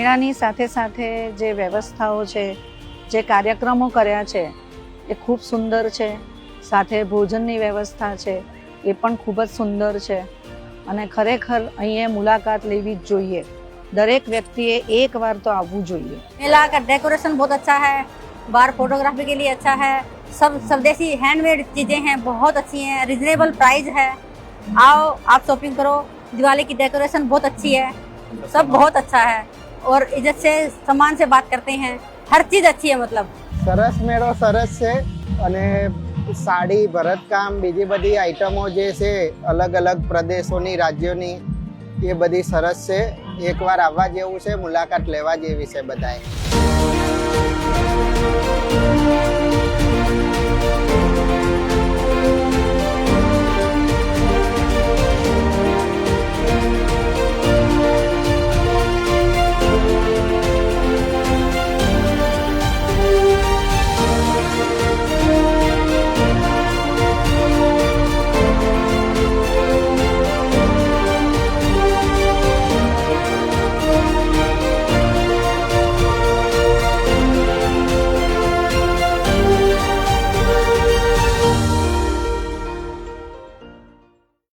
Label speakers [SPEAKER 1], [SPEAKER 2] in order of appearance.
[SPEAKER 1] મેળાની સાથે સાથે જે વ્યવસ્થાઓ છે, જે કાર્યક્રમો કર્યા છે એ ખૂબ સુંદર છે. સાથે ભોજનની વ્યવસ્થા છે એ પણ ખૂબ જ સુંદર છે અને ખરેખર અહીંયા મુલાકાત લેવી જ જોઈએ. દરેક વ્યક્તિએ એકવાર તો આવવું જોઈએ.
[SPEAKER 2] मेला का डेकोरेशन बहुत अच्छा है, बाहर फोटोग्राफी के लिए अच्छा है, सब स्वदेशी हैंडमेड चीज़ें हैं, बहुत अच्छी हैं, रिजनेबल प्राइस है. आओ आप शॉपिंग करो. दिवाली की डेकोरेशन बहुत अच्छी है, सब बहुत अच्छा है और इज्जत से सम्मान से बात करते हैं. हर चीज़ अच्छी है. मतलब
[SPEAKER 3] સરસ મેળો સરસ છે અને સાડી ભરતકામ બીજી બધી આઈટમો જે છે અલગ અલગ પ્રદેશોની રાજ્યોની એ બધી સરસ છે. એકવાર આવવા જેવું છે, મુલાકાત લેવા જેવી છે બધાએ.